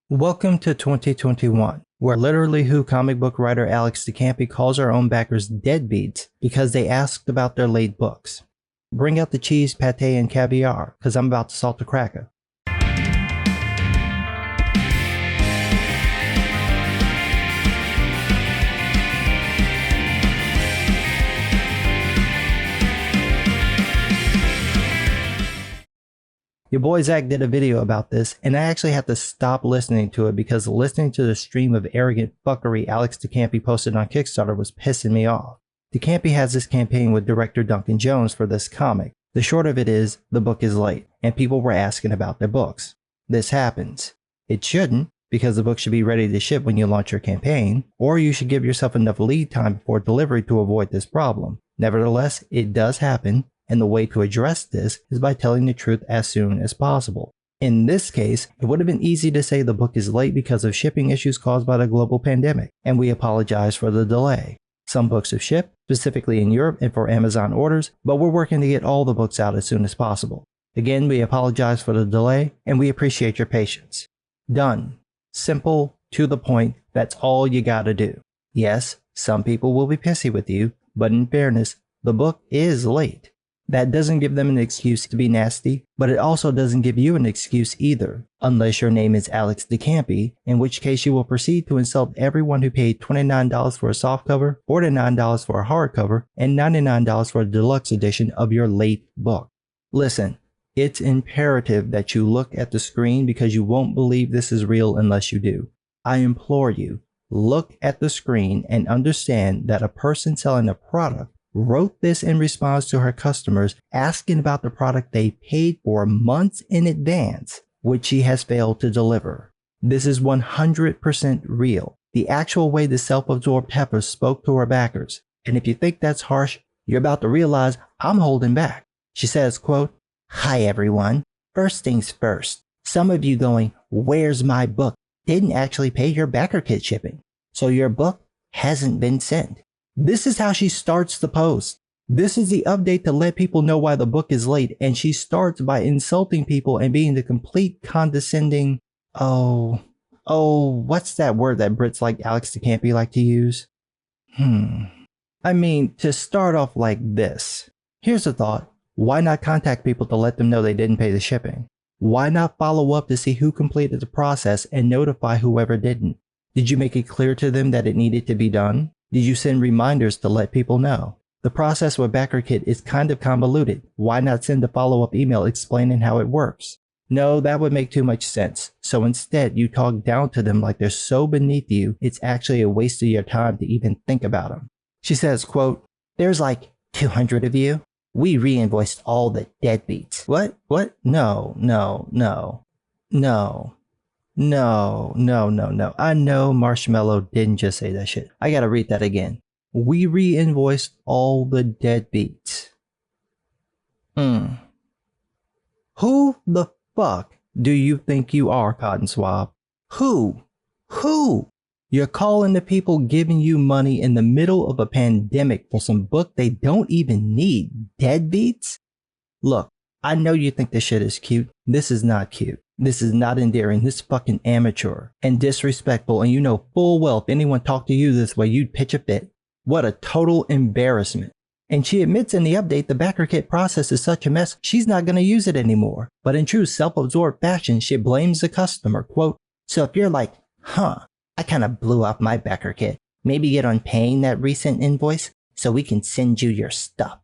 Welcome to 2021, where Literally Who comic book writer Alex de Campi calls our own backers deadbeats because they asked about their late books. Bring out the cheese, pate, and caviar, because I'm about to salt the cracker. Your boy Zach did a video about this, and I actually had to stop listening to it because listening to the stream of arrogant fuckery Alex de Campi posted on Kickstarter was pissing me off. De Campi has this campaign with director Duncan Jones for this comic. The short of it is, the book is late, and people were asking about their books. This happens. It shouldn't, because the book should be ready to ship when you launch your campaign, or you should give yourself enough lead time before delivery to avoid this problem. Nevertheless, it does happen. And the way to address this is by telling the truth as soon as possible. In this case, it would have been easy to say the book is late because of shipping issues caused by the global pandemic, and we apologize for the delay. Some books have shipped, specifically in Europe and for Amazon orders, but we're working to get all the books out as soon as possible. Again, we apologize for the delay, and we appreciate your patience. Done. Simple, to the point, that's all you gotta do. Yes, some people will be pissy with you, but in fairness, the book is late. That doesn't give them an excuse to be nasty, but it also doesn't give you an excuse either, unless your name is Alex de Campi, in which case you will proceed to insult everyone who paid $29 for a softcover, $49 for a hardcover, and $99 for a deluxe edition of your late book. Listen, it's imperative that you look at the screen because you won't believe this is real unless you do. I implore you, look at the screen and understand that a person selling a product wrote this in response to her customers asking about the product they paid for months in advance, which she has failed to deliver. This is 100% real. The actual way the self-absorbed heifer spoke to her backers. And if you think that's harsh, you're about to realize I'm holding back. She says, quote, "Hi everyone. First things first. Some of you going, 'Where's my book?' didn't actually pay your backer kit shipping. So your book hasn't been sent." This is how she starts the post. This is the update to let people know why the book is late, and she starts by insulting people and being the complete condescending, what's that word that Brits like Alex de Campi like to use? I mean, to start off like this. Here's a thought. Why not contact people to let them know they didn't pay the shipping? Why not follow up to see who completed the process and notify whoever didn't? Did you make it clear to them that it needed to be done? Did you send reminders to let people know? The process with Backer Kit is kind of convoluted. Why not send a follow-up email explaining how it works? No, that would make too much sense. So instead, you talk down to them like they're so beneath you, it's actually a waste of your time to even think about them. She says, quote, "There's like 200 of you. We re-invoiced all the deadbeats." What? No. I know Marshmallow didn't just say that shit. I gotta read that again. We re-invoiced all the deadbeats. Who the fuck do you think you are, Cotton Swab? Who? You're calling the people giving you money in the middle of a pandemic for some book they don't even need deadbeats? Look, I know you think this shit is cute. This is not cute. This is not endearing. This is fucking amateur and disrespectful, and you know full well if anyone talked to you this way, you'd pitch a fit. What a total embarrassment. And she admits in the update the backer kit process is such a mess, she's not going to use it anymore. But in true self-absorbed fashion, she blames the customer, quote, "So if you're like, I kind of blew off my backer kit, maybe get on paying that recent invoice so we can send you your stuff."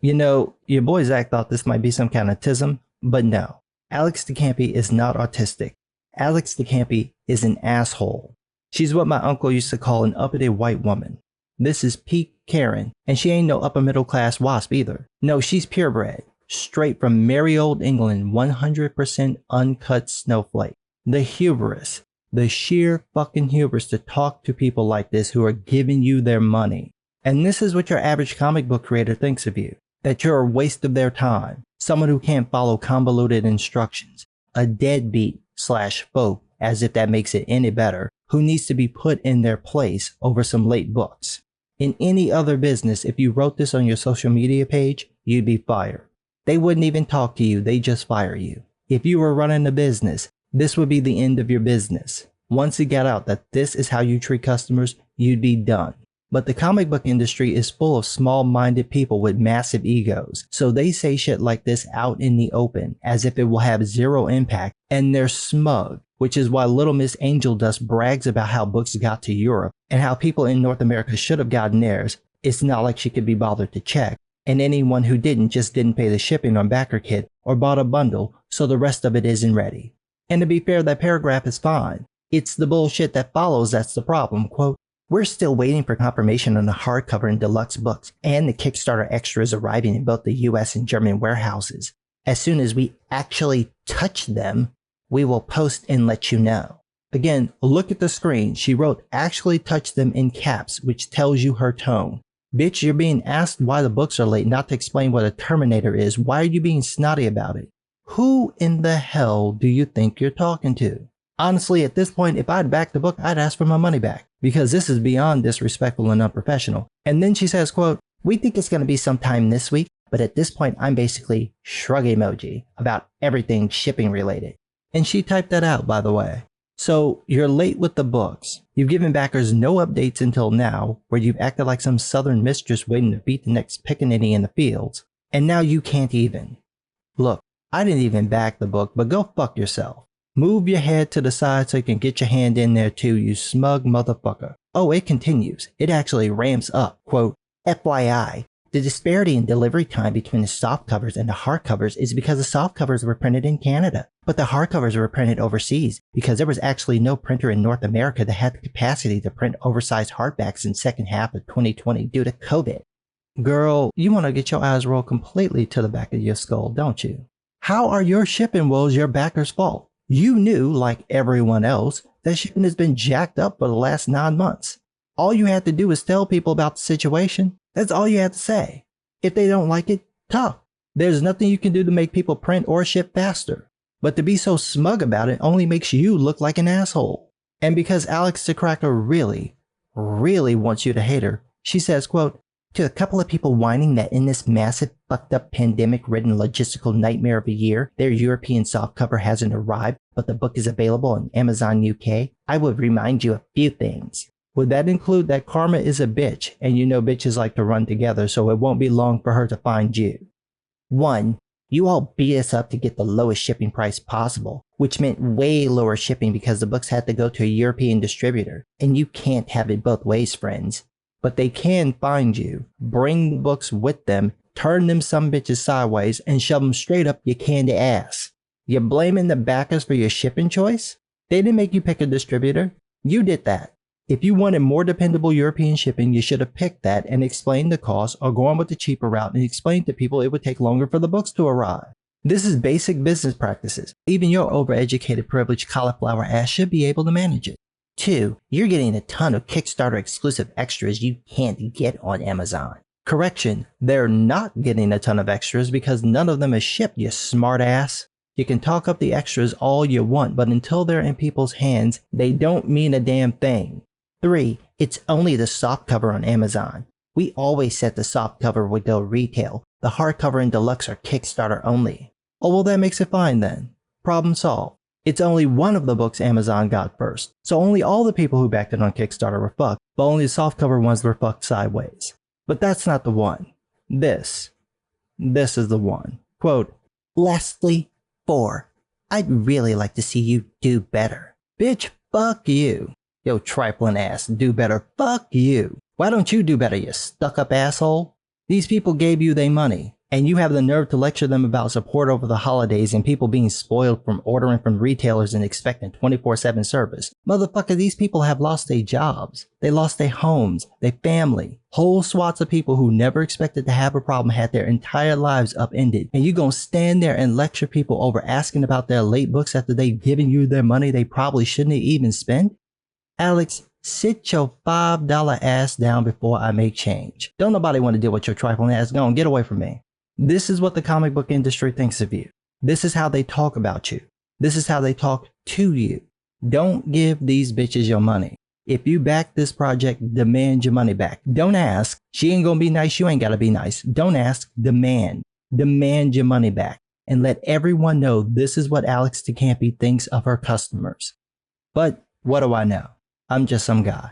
You know, your boy Zach thought this might be some kind of tism, but no. Alex de Campi is not autistic. Alex de Campi is an asshole. She's what my uncle used to call an uppity white woman. This is peak Karen, and she ain't no upper middle class wasp either. No, she's purebred, straight from merry old England, 100% uncut snowflake. The hubris, the sheer fucking hubris to talk to people like this who are giving you their money. And this is what your average comic book creator thinks of you. That you're a waste of their time, someone who can't follow convoluted instructions, a deadbeat/folk, as if that makes it any better, who needs to be put in their place over some late books. In any other business, if you wrote this on your social media page, you'd be fired. They wouldn't even talk to you, they just fire you. If you were running a business, This would be the end of your business. Once it got out that this is how you treat customers, you'd be done. But the comic book industry is full of small-minded people with massive egos, so they say shit like this out in the open as if it will have zero impact, and they're smug, which is why Little Miss Angel Dust brags about how books got to Europe and how people in North America should have gotten theirs. It's not like she could be bothered to check, and anyone who didn't just didn't pay the shipping on BackerKit or bought a bundle, so the rest of it isn't ready. And to be fair, that paragraph is fine. It's the bullshit that follows that's the problem. Quote, "We're still waiting for confirmation on the hardcover and deluxe books and the Kickstarter extras arriving in both the US and German warehouses. As soon as we actually touch them, we will post and let you know." Again, look at the screen. She wrote "actually touch them" in caps, which tells you her tone. Bitch, you're being asked why the books are late, not to explain what a Terminator is. Why are you being snotty about it? Who in the hell do you think you're talking to? Honestly, at this point, if I'd backed the book, I'd ask for my money back, because this is beyond disrespectful and unprofessional. And then she says, quote, "We think it's going to be sometime this week, but at this point, I'm basically shrug emoji about everything shipping related." And she typed that out, by the way. So you're late with the books. You've given backers no updates until now, where you've acted like some southern mistress waiting to beat the next pickaninny in the fields. And now you can't even. Look, I didn't even back the book, but go fuck yourself. Move your head to the side so you can get your hand in there too, you smug motherfucker. Oh, it continues. It actually ramps up. Quote, "FYI, the disparity in delivery time between the soft covers and the hardcovers is because the soft covers were printed in Canada, but the hardcovers were printed overseas because there was actually no printer in North America that had the capacity to print oversized hardbacks in second half of 2020 due to COVID." Girl, you want to get your eyes rolled completely to the back of your skull, don't you? How are your shipping woes your backers' fault? You knew, like everyone else, that shipping has been jacked up for the last 9 months. All you had to do is tell people about the situation. That's all you had to say. If they don't like it, tough. There's nothing you can do to make people print or ship faster. But to be so smug about it only makes you look like an asshole. And because Alex the Cracker really wants you to hate her, she says, quote, "To a couple of people whining that in this massive fucked up pandemic-ridden logistical nightmare of a year, their European softcover hasn't arrived, but the book is available on Amazon UK, I would remind you a few things. Would that include that karma is a bitch, and you know bitches like to run together, so it won't be long for her to find you. 1. You all beat us up to get the lowest shipping price possible, which meant way lower shipping because the books had to go to a European distributor, and you can't have it both ways, friends. But they can find you, bring the books with them, turn them some bitches sideways, and shove them straight up your candy ass. You're blaming the backers for your shipping choice? They didn't make you pick a distributor. You did that. If you wanted more dependable European shipping, you should have picked that and explained the cost, or gone with the cheaper route and explained to people it would take longer for the books to arrive. This is basic business practices. Even your overeducated, privileged cauliflower ass should be able to manage it. 2. You're getting a ton of Kickstarter exclusive extras you can't get on Amazon. Correction, they're not getting a ton of extras because none of them is shipped, you smart ass. You can talk up the extras all you want, but until they're in people's hands, they don't mean a damn thing. 3. It's only the softcover on Amazon. We always said the softcover would go retail. The hardcover and deluxe are Kickstarter only. Oh, well, that makes it fine then. Problem solved. It's only one of the books Amazon got first, so only all the people who backed it on Kickstarter were fucked, but only the softcover ones were fucked sideways. But that's not the one. This is the one. Quote, "Lastly, 4. I'd really like to see you do better." Bitch, fuck you. Yo, trifling ass, do better. Fuck you. Why don't you do better, you stuck-up asshole? These people gave you their money, and you have the nerve to lecture them about support over the holidays and people being spoiled from ordering from retailers and expecting 24/7 service. Motherfucker, these people have lost their jobs. They lost their homes, their family. Whole swaths of people who never expected to have a problem had their entire lives upended. And you gonna stand there and lecture people over asking about their late books after they've given you their money they probably shouldn't have even spent? Alex, sit your $5 ass down before I make change. Don't nobody want to deal with your trifling ass. Go on, get away from me. This is what the comic book industry thinks of you. This is how they talk about you. This is how they talk to you. Don't give these bitches your money. If you back this project, demand your money back. Don't ask. She ain't gonna be nice. You ain't gotta be nice. Don't ask. Demand. Demand your money back. and let everyone know this is what Alex DeCampi thinks of her customers. But what do I know? I'm just some guy.